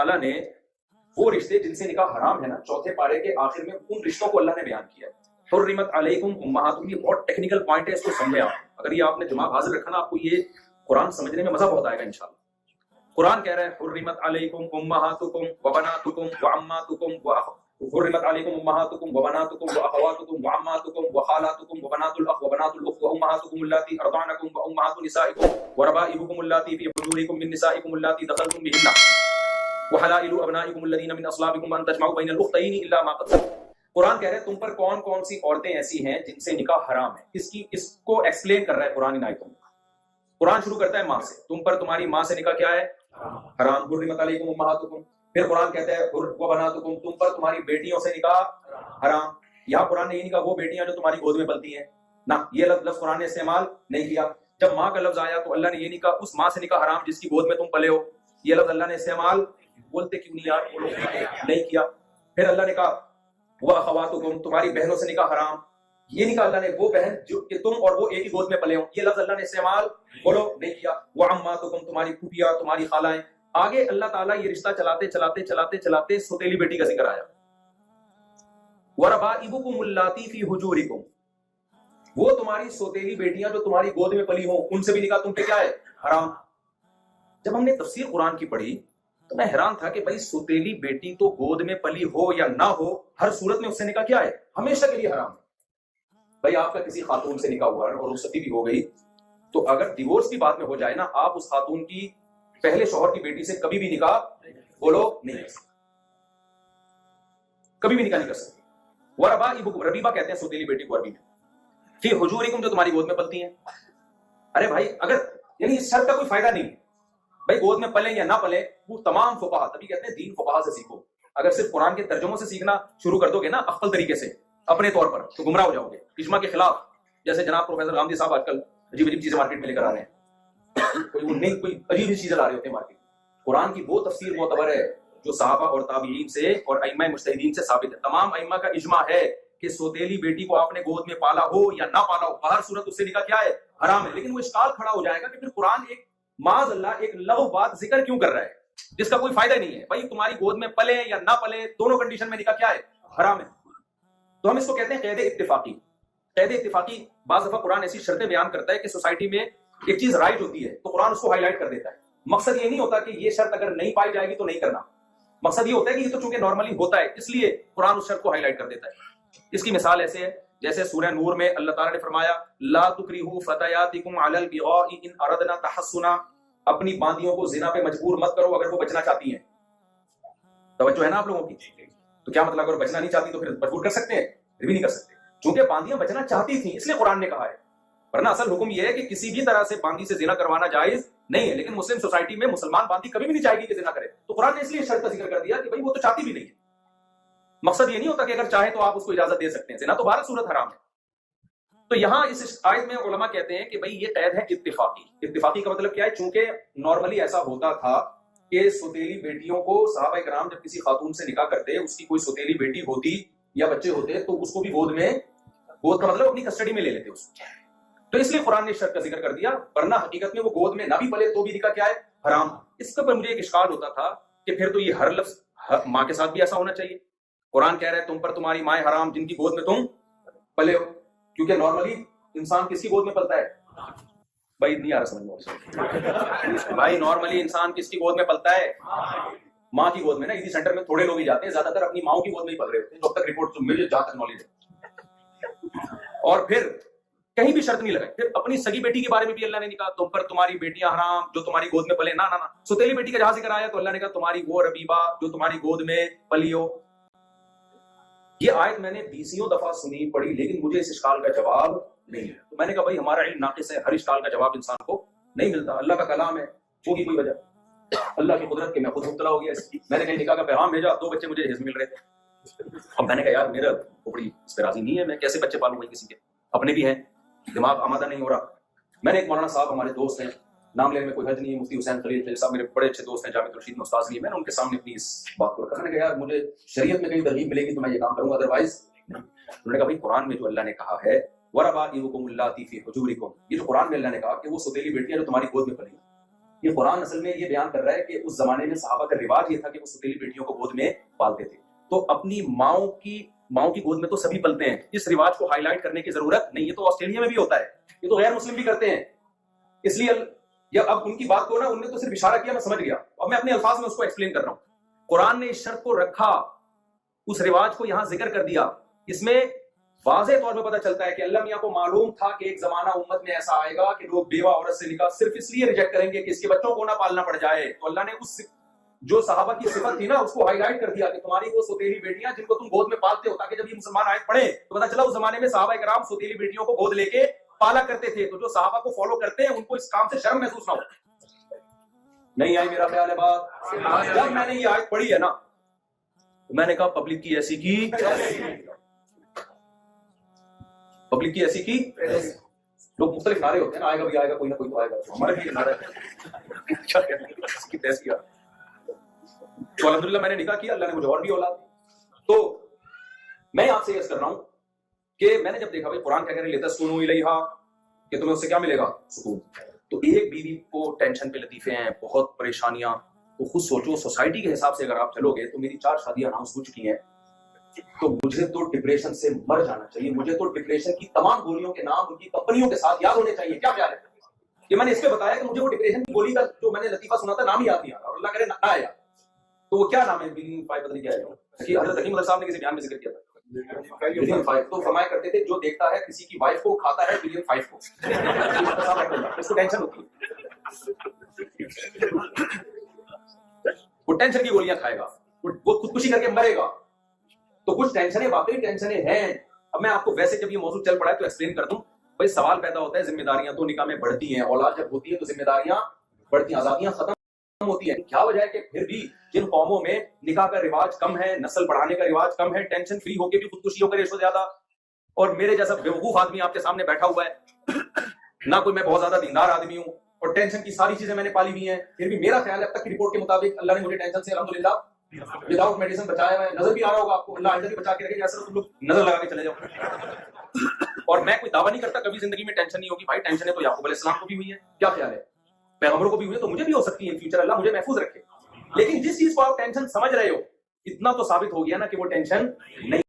تعالیٰ نے وہ رشتے جن سے نکاح حرام ہے نا، چوتھے پارے کے آخر میں ان رشتوں کو اللہ نے بیان کیا ہے. حرمت علیکم امہاتکم، یہ بہت ٹیکنیکل پوائنٹ ہے، اس کو سمجھے آپ. اگر یہ آپ نے دماغ حاضر رکھا نا، آپ کو یہ قرآن سمجھنے میں مزہ بہت آئے گا انشاءاللہ. قرآن کہہ رہا ہے حرمت علیکم امہاتکم وبناتکم وعماتکم حرمت علیکم امہاتکم وبناتکم واخواتکم وعماتکم وخالاتکم وبنات الاخ وبنات الاخت وامہاتکم اللاتی ارضعنکم وامہات نسائکم وربائبکم اللاتی فی حجورکم من نسائکم اللاتی دخلتم بہن وحلائل ابنائکم الذین من اصلابکم ان تجمعوا بین الاختین الا ما قد سلف. قرآن کہہ رہے ہیں تم پر کون کون سی عورتیں ایسی ہیں جن سے نکاح حرام ہے. اس کو ایکسپلین کر رہا ہے قرآن ان آیتوں میں. قرآن شروع کرتا ہے ماں سے، تم پر تمہاری ماں سے نکاح کیا ہے؟ حرام. حرمت علیکم امہاتکم. پھر قرآن کہتا ہے وبناتکم، تم پر تمہاری بیٹیوں سے نکاح حرام. یہاں قرآن نے یہ نہیں کہا وہ بیٹیاں جو تمہاری گود میں پلتی ہیں، نہ، یہ لفظ قرآن نے استعمال نہیں کیا. جب ماں کا لفظ آیا تو اللہ نے یہ نہیں کہا اس ماں سے نکاح حرام جس کی گود میں تم پلے ہو. یہ لفظ اللہ نے استعمال بولتے کیوں نہیں یار نہیں کیا. پھر اللہ نے کہا واخواتکم، تمہاری بہنوں سے نکاح حرام. یہ نہیں کہا اللہ نے وہ بہن جو کہ تم اور وہ ایک ہی گود میں پلے ہوں. یہ لفظ اللہ نے استعمال بولو نہیں کیا. وعماتکم، تمہاری پھوپھیاں، تمہاری خالائیں. آگے اللہ تعالیٰ یہ رشتہ چلاتے چلاتے چلاتے چلاتے سوتیلی بیٹی کا ذکر آیا. وربائبکم اللاتی فی حجورکم، وہ تمہاری سوتیلی بیٹیاں جو تمہاری گود میں پلی ہوں ان سے بھی نکاح تم پہ کیا ہے؟ حرام. جب ہم نے تفسیر قرآن کی پڑھی تو میں حیران تھا کہ بھائی سوتیلی بیٹی تو گود میں پلی ہو یا نہ ہو، ہر صورت میں اس سے نکاح کیا ہے؟ ہمیشہ کے لیے حرام ہے. بھائی آپ کا کسی خاتون سے نکاح ہوا اور رخصتی بھی ہو گئی، تو اگر ڈیورس کی بات میں ہو جائے نا، آپ اس خاتون کی پہلے شوہر کی بیٹی سے کبھی بھی نکاح بولو نہیں کر سکتے، کبھی بھی نکاح نہیں کر سکتے. وربائبکم، ربیبہ کہتے ہیں سوتیلی بیٹی کو عربی میں. فی حجورکم، جو تمہاری گود میں پلتی ہیں. ارے بھائی اگر یعنی اس شرط کا کوئی فائدہ نہیں، بھائی گود میں پلیں یا نہ پلیں، وہ تمام فقہا، تبھی کہتے ہیں دین فقہا سے سیکھو. اگر صرف قرآن کے ترجموں سے سیکھنا شروع کر دو گے نا اخفل طریقے سے اپنے طور پر، تو گمراہ ہو جاؤ گے اجماع کے خلاف. جیسے جناب پروفیسر غامدی صاحب آج کل عجیب عجیب چیزیں مارکیٹ میں لے کر آ رہے ہیں، کوئی عجیب چیزیں لا رہے ہوتے ہیں مارکیٹ. قرآن کی وہ تفسیر معتبر ہے جو صحابہ اور تابعین سے اور ائمہ مجتہدین سے ثابت ہے. تمام ائمہ کا اجماع ہے کہ سوتیلی بیٹی کو آپ نے گود میں پالا ہو یا نہ پالا ہو، ہر صورت اس سے نکاح کیا ہے؟ حرام ہے. لیکن وہ اشکال کھڑا ہو جائے گا کہ پھر قرآن ایک معاذ اللہ ایک لغو بات ذکر کیوں کر رہا ہے جس کا کوئی فائدہ نہیں ہے. بھائی تمہاری گود میں پلے یا نہ پلے، دونوں کنڈیشن میں نکاح کیا ہے؟ حرام ہے. تو ہم اس کو کہتے ہیں قید اتفاقی. قید اتفاقی بعض دفعہ قرآن ایسی شرطیں بیان کرتا ہے کہ سوسائٹی میں ایک چیز رائٹ ہوتی ہے تو قرآن اس کو ہائی لائٹ کر دیتا ہے. مقصد یہ نہیں ہوتا کہ یہ شرط اگر نہیں پائی جائے گی تو نہیں کرنا، مقصد یہ ہوتا ہے کہ یہ تو چونکہ نارملی ہوتا ہے اس لیے قرآن اس شرط کو ہائی لائٹ کر دیتا ہے. اس کی مثال ایسے ہے جیسے سورہ نور میں اللہ تعالیٰ نے فرمایا لا تکرہوا فتیاتکم علی البغاء ان اردنا تحصنا، اپنی باندیوں کو زنا پہ مجبور مت کرو اگر وہ بچنا چاہتی ہیں. توجہ ہے نا آپ لوگوں کی؟ تو کیا مطلب اگر بچنا نہیں چاہتی تو پھر مجبور کر سکتے ہیں؟ پھر بھی نہیں کر سکتے، چونکہ باندیاں بچنا چاہتی تھیں اس لیے قرآن نے کہا ہے. ورنہ اصل حکم یہ ہے کہ کسی بھی طرح سے باندی سے زنا کروانا جائز نہیں ہے. لیکن مسلم سوسائٹی میں مسلمان باندی کبھی بھی نہیں چاہے گی کہ زنا کرے، تو قرآن نے اس لیے شرط کا ذکر کر دیا کہ بھائی وہ تو چاہتی بھی نہیں ہے. مقصد یہ نہیں ہوتا کہ اگر چاہے تو آپ اس کو اجازت دے سکتے ہیں، زنا تو بہر صورت حرام ہے. تو یہاں اس آیت میں علماء کہتے ہیں کہ بھائی یہ قید ہے اتفاقی. اتفاقی کا مطلب کیا ہے؟ چونکہ نارملی ایسا ہوتا تھا کہ سوتیلی بیٹیوں کو صحابہ کرام جب کسی خاتون سے نکاح کرتے، اس کی کوئی سوتیلی بیٹی ہوتی یا بچے ہوتے تو اس کو بھی گود کا مطلب اپنی کسٹڈی میں لے لیتے اس کو. تو اس لیے قرآن نے شرط کا ذکر کر دیا، ورنہ حقیقت میں وہ گود میں نہ بھی پلے تو بھی نکاح کیا ہے؟ حرام. اس کا پر مجھے ایک اشکال ہوتا تھا کہ پھر تو یہ ہر لفظ ماں کے ساتھ بھی ایسا ہونا چاہیے. قرآن کہہ رہا ہے تم پر تمہاری مائیں حرام جن کی گود میں تم پلے ہو، کیونکہ نارملی انسان کس کی گود میں پلتا ہے؟ بھائی نہیں آ رہا سمجھ میں بھائی، نارملی انسان کس کی گود میں پلتا ہے؟ ماں کی گود میں. نا اسی سینٹر میں تھوڑے لوگ ہی جاتے ہیں، زیادہ تر اپنی ماؤں کی گود میں ہی پل رہے ہوتے ہیں جب تک رپورٹ مجھے جہاں تک نالج ہے. اور پھر کہیں بھی شرط نہیں لگائی. پھر اپنی سگی بیٹی کے بارے میں بھی اللہ نے کہا تم پر تمہاری بیٹیاں حرام جو تمہاری گود میں پلے. نہ نہ نہ، سوتیلی بیٹی کا جہاں ذکر آیا تو اللہ نے کہا تمہاری وہ ربیبہ جو تمہاری گود میں پلی ہو. یہ آیت میں نے 20 دفعہ سنی پڑھی لیکن مجھے اس اشکال کا جواب نہیں ہے. تو میں نے کہا بھائی ہمارا علم ناقص ہے، ہر اشکال کا جواب انسان کو نہیں ملتا. اللہ کا کلام ہے، ہوگی کوئی وجہ. اللہ کی قدرت کے میں خود مبتلا ہو گیا. میں نے کہیں نکاح کا پیغام بھیجا، 2 بچے مجھے جہیز مل رہے تھے. اب میں نے کہا یار میرا کھوپڑی اس پہ راضی نہیں ہے، میں کیسے بچے پالوں گا کسی کے؟ اپنے بھی ہیں، دماغ آمادہ نہیں ہو رہا. میں نے ایک مولانا صاحب ہمارے دوست ہیں، نام لینے میں کوئی حرج نہیں ہے، مفتی حسین خلیل صاحب میرے بڑے اچھے دوست ہیں، جامعۃ الرشید میں استاذ بھی. میں نے ان کے سامنے اپنی اس بات کو رکھا. میں نے کہا یار مجھے شریعت میں کہیں ترغیب ملے گی تو میں یہ کام کروں گا، ادروائز نہیں. انہوں نے کہا بھائی قرآن میں جو اللہ نے کہا ہے وَرَبَائِبُكُمُ اللَّاتِي فِي حُجُورِكُمْ، یہ جو قرآن میں اللہ نے کہا کہ وہ سوتیلی بیٹیاں جو تمہاری گود میں پلی ہیں، یہ قرآن اصل میں یہ بیان کر رہا ہے کہ اس زمانے میں صحابہ کا رواج یہ تھا کہ وہ ستیلی بیٹیوں کو گود میں پالتے تھے. تو اپنی ماؤں کی گود میں تو سبھی پلتے ہیں. اس رواج کو ہائی لائٹ کرنے کی ضرورت نہیں. یہ تو آسٹریلیا میں بھی ہوتا ہے, یہ تو غیر مسلم بھی کرتے ہیں. اس لیے اب ان کی بات کو نا ان نے تو صرف اشارہ کیا, میں سمجھ گیا. اب میں اپنے الفاظ میں اس کو ایکسپلین کر رہا ہوں. قرآن نے اس شرط کو رکھا, اس رواج کو یہاں ذکر کر دیا. اس میں واضح طور پہ پتہ چلتا ہے کہ اللہ میاں کو معلوم تھا کہ ایک زمانہ امت میں ایسا آئے گا کہ لوگ بیوہ عورت سے نکاح صرف اس لیے ریجیکٹ کریں گے کہ اس کے بچوں کو نہ پالنا پڑ جائے. تو اللہ نے اس جو صحابہ کی صفت تھی نا اس کو ہائی لائٹ کر دیا کہ تمہاری وہ سوتیلی بیٹیاں جن کو تم گود میں پالتے ہو, تاکہ جب یہ مسلمان آیت پڑھیں تو پتہ چلا اس زمانے میں صحابہ کرام سوتیلی بیٹیوں کو گود لے کے پالا کرتے تھے. تو جو صحابہ کو فالو کرتے ہیں ان کو اس کام سے شرم محسوس نہ ہو. نہیں آئی میرا خیال ہے بات. جب میں نے یہ آیت پڑھی ہے نا میں نے کہا پبلک کی ایسی کی, پبلک کی ایسی کی. لوگ مختلف نعرے ہوتے ہیں نا, آئے گا بھی آئے گا, کوئی نہ کوئی تو آئے گا. ہمارا بھی یہ نعرہ ہے. تو الحمدللہ میں نے نکاح کیا, اللہ نے مجھے اور بھی اولاد دی. تو میں آپ سے عرض کر رہا ہوں کہ میں نے جب دیکھا بھائی قرآن کیا کہہ رہے لتسکنوا الیہا کہ تمہیں اس سے کیا ملے گا, سکون. تو ایک بیوی کو ٹینشن پہ لطیفے ہیں, بہت پریشانیاں. تو خود سوچو سوسائٹی کے حساب سے اگر آپ چلو گے تو میری 4 شادیاں اناؤنس ہو چکی ہیں. تو مجھے تو ڈپریشن سے مر جانا چاہیے. مجھے تو ڈپریشن کی تمام گولیوں کے نام ان کی کمپنیوں کے ساتھ یاد ہونے چاہیے. کیا خیال ہے کہ میں نے اس پہ بتایا کہ مجھے وہ ڈپریشن کی گولی کا جو میں نے لطیفہ سنا تھا نام ہی یاد نہیں آ رہا, اور اللہ کرے نہ آیا. تو وہ کیا نام ہے, بلین 5 پتہ نہیں کیا ہے کہ حضرت حکیم صاحب نے کسی بیان میں ذکر کیا تھا بلین 5. تو فرمایا کرتے تھے جو دیکھتا ہے کسی کی وائف کو کھاتا ہے بلین 5 کو. اس کو ٹینشن ہوتی ہے, وہ ٹینشن کی گولیاں کھائے گا, وہ خودکشی کر کے مرے گا. تو کچھ ٹینشنیں واقعی ٹینشنیں ہیں. اب میں آپ کو ویسے جب یہ موضوع چل پڑا ہے تو ایکسپلین کر دوں. بھائی سوال پیدا ہوتا ہے, ذمہ داریاں تو نکاح میں بڑھتی ہیں, اولاد جب ہوتی ہے تو ذمہ داریاں بڑھتی ہیں, آزادیاں ختم ہوتی ہیں. کیا وجہ ہے کہ پھر بھی جن قوموں میں نکاح کا رواج کم ہے, نسل بڑھانے کا رواج کم ہے, ٹینشن فری ہو کے بھی خودکشیوں کا ریشو زیادہ, اور میرے جیسا بیوقوف آدمی آپ کے سامنے بیٹھا ہوا ہے, نہ کوئی میں بہت زیادہ دیندار آدمی ہوں, اور ٹینشن کی ساری چیزیں میں نے پالی ہوئی ہیں, پھر بھی میرا خیال ہے اب تک کی رپورٹ کے مطابق اللہ نے مجھے ٹینشن سے الحمدللہ وداؤٹ میڈیسن بچایا ہے. نظر بھی آ رہا ہوگا آپ کو, اللہ آئندہ بھی بچا کے رکھے, جیسا تم لوگ نظر لگا کے چلے جاؤ. اور میں کوئی دعویٰ نہیں کرتا کبھی زندگی میں ٹینشن نہیں ہوگی. بھائی ٹینشن ہے تو یعقوب علیہ السلام کو بھی ہوئی ہے, کیا خیال ہے, پیغمبروں کو بھی ہوئی ہے, تو مجھے بھی ہو سکتی ہے ان فیوچر, اللہ مجھے محفوظ رکھے. لیکن جس چیز کو آپ ٹینشن سمجھ رہے ہو اتنا تو ثابت ہو گیا نا کہ وہ ٹینشن نہیں